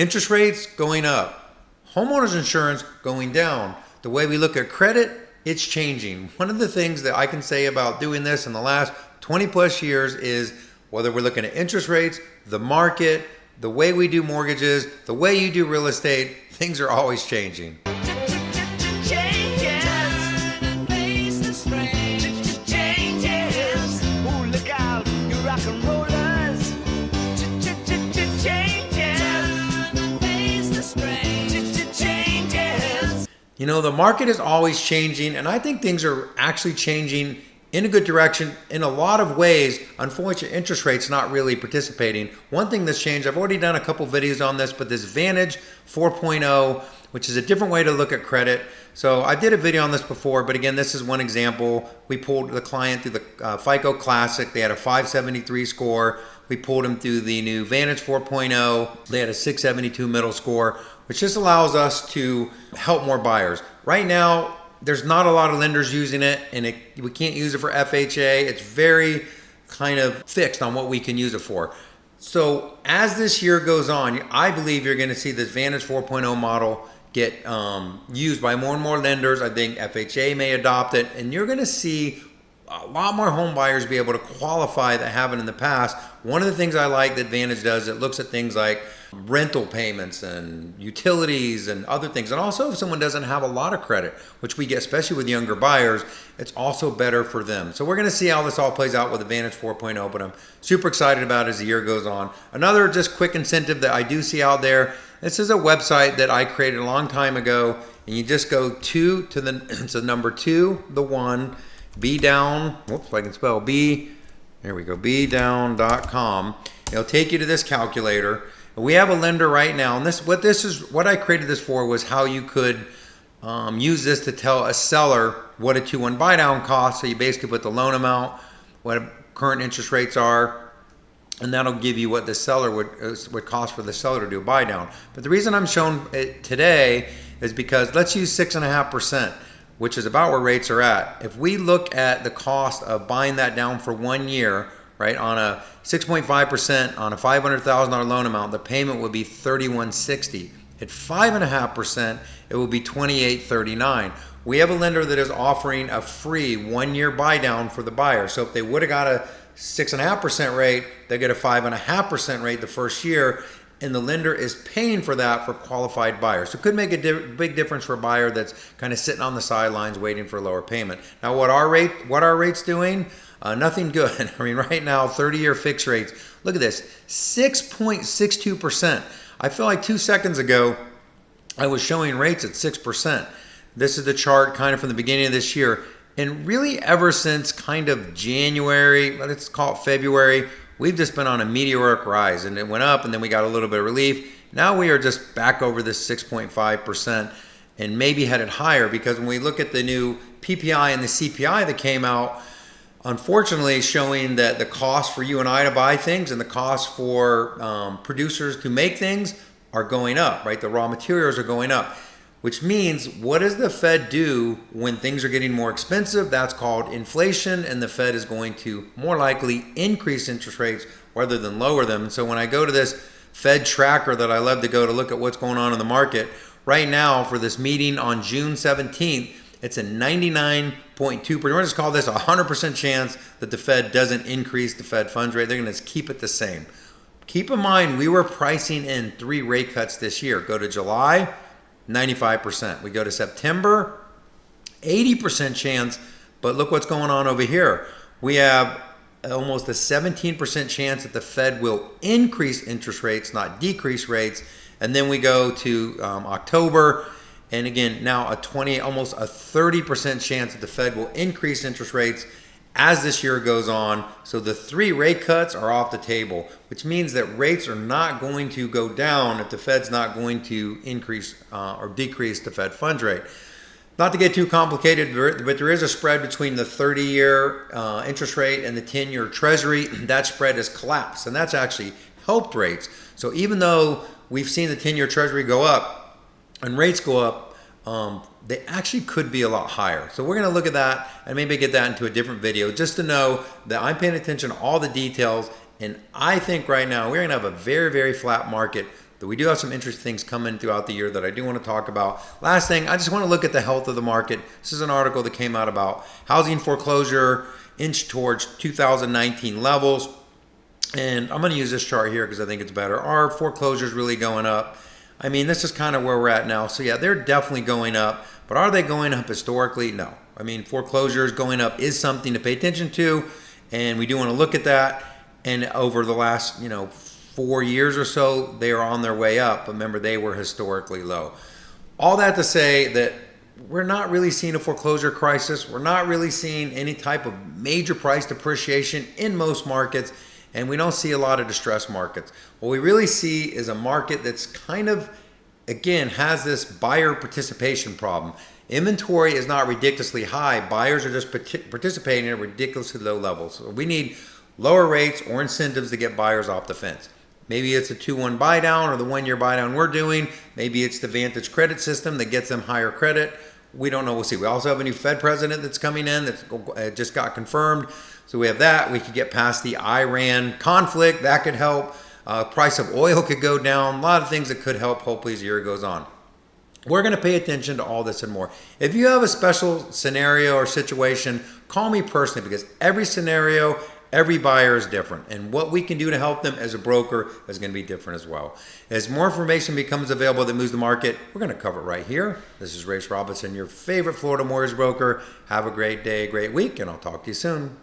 Interest rates going up, homeowners insurance going down. The way we look at credit, it's changing. One of the things that I can say about doing this in the last 20 plus years is whether we're looking at interest rates, the market, the way we do mortgages, the way you do real estate, things are always changing. You know, the market is always changing, and I think things are actually changing in a good direction in a lot of ways. Unfortunately, interest rates not really participating. One thing that's changed, I've already done a couple videos on this, but this Vantage 4.0, which is a different way to look at credit. So I did a video on this before, but again, this is one example. We pulled the client through the FICO Classic. They had a 573 score. We pulled them through the new Vantage 4.0. They had a 672 middle score, which just allows us to help more buyers. Right now, there's not a lot of lenders using it, and we can't use it for FHA. It's very kind of fixed on what we can use it for. So as this year goes on, I believe you're going to see this Vantage 4.0 model get used by more and more lenders. I think FHA may adopt it, and you're going to see a lot more home buyers be able to qualify that haven't in the past. One of the things I like that Vantage does, it looks at things like rental payments and utilities and other things. And also if someone doesn't have a lot of credit, which we get, especially with younger buyers, it's also better for them. So we're going to see how this all plays out with the Vantage 4.0, but I'm super excited about it as the year goes on. Another just quick incentive that I do see out there, this is a website that I created a long time ago, and you just go to the, it's a number 2, the 1, buydown, whoops, if I can spell there we go, buydown.com. It'll take you to this calculator. We have a lender right now, and what I created this for was how you could use this to tell a seller what a 2-1 buy down costs. So you basically put the loan amount, what current interest rates are, and that'll give you what the seller would cost for the seller to do a buy down. But the reason I'm showing it today is because let's use 6.5%, which is about where rates are at. If we look at the cost of buying that down for 1 year, right, on a 6.5% on a $500,000 loan amount, the payment would be $3,160. At 5.5%, it will be $2,839. We have a lender that is offering a free 1-year buy down for the buyer. So if they would have got a 6.5% rate, they get a 5.5% rate the first year, and the lender is paying for that for qualified buyers. So it could make a big difference for a buyer that's kind of sitting on the sidelines waiting for a lower payment. Now, what are rates doing? Nothing good. I mean, right now, 30-year fixed rates. Look at this, 6.62%. I feel like 2 seconds ago, I was showing rates at 6%. This is the chart kind of from the beginning of this year. And really ever since kind of January, let's call it February, we've just been on a meteoric rise, and it went up and then we got a little bit of relief. Now we are just back over this 6.5% and maybe headed higher, because when we look at the new PPI and the CPI that came out, unfortunately showing that the cost for you and I to buy things and the cost for producers to make things are going up, right? The raw materials are going up, which means what does the Fed do when things are getting more expensive? That's called inflation, and the Fed is going to more likely increase interest rates rather than lower them. So when I go to this Fed tracker that I love to go to look at what's going on in the market, right now for this meeting on June 17th, it's a 99.2%. We're going to call this a 100% chance that the Fed doesn't increase the Fed funds rate. They're going to keep it the same. Keep in mind, we were pricing in 3 rate cuts this year. Go to July, 95%. We go to September, 80% chance. But look what's going on over here. We have almost a 17% chance that the Fed will increase interest rates, not decrease rates. And then we go to October. And again, now almost a 30% chance that the Fed will increase interest rates as this year goes on. So the 3 rate cuts are off the table, which means that rates are not going to go down if the Fed's not going to increase or decrease the Fed funds rate. Not to get too complicated, but there is a spread between the 30-year interest rate and the 10-year Treasury. That spread has collapsed, and that's actually helped rates. So even though we've seen the 10-year Treasury go up, and rates go up, they actually could be a lot higher. So we're going to look at that and maybe get that into a different video, just to know that I'm paying attention to all the details. And I think right now we're going to have a very, very flat market Though we do have some interesting things coming throughout the year that I do want to talk about. Last thing, I just want to look at the health of the market. This is an article that came out about housing foreclosure inch towards 2019 levels. And I'm going to use this chart here because I think it's better. Are foreclosures really going up? I mean, this is kind of where we're at now. So yeah, they're definitely going up. But are they going up historically? No. I mean, foreclosures going up is something to pay attention to. And we do want to look at that. And over the last, 4 years or so, they are on their way up. But remember, they were historically low. All that to say that we're not really seeing a foreclosure crisis. We're not really seeing any type of major price depreciation in most markets. And we don't see a lot of distressed markets. What we really see is a market that's kind of, again, has this buyer participation problem. Inventory is not ridiculously high. Buyers are just participating at ridiculously low levels. So we need lower rates or incentives to get buyers off the fence. Maybe it's a 2-1 buy down or the 1-year buy down we're doing. Maybe it's the Vantage credit system that gets them higher credit. We don't know. We'll see. We also have a new Fed president that's coming in that just got confirmed. So we have that. We could get past the Iran conflict. That could help. Price of oil could go down. A lot of things that could help, hopefully, as the year goes on. We're going to pay attention to all this and more. If you have a special scenario or situation, call me personally because every scenario, every buyer is different. And what we can do to help them as a broker is going to be different as well. As more information becomes available that moves the market, we're going to cover it right here. This is Race Robinson, your favorite Florida mortgage broker. Have a great day, great week, and I'll talk to you soon.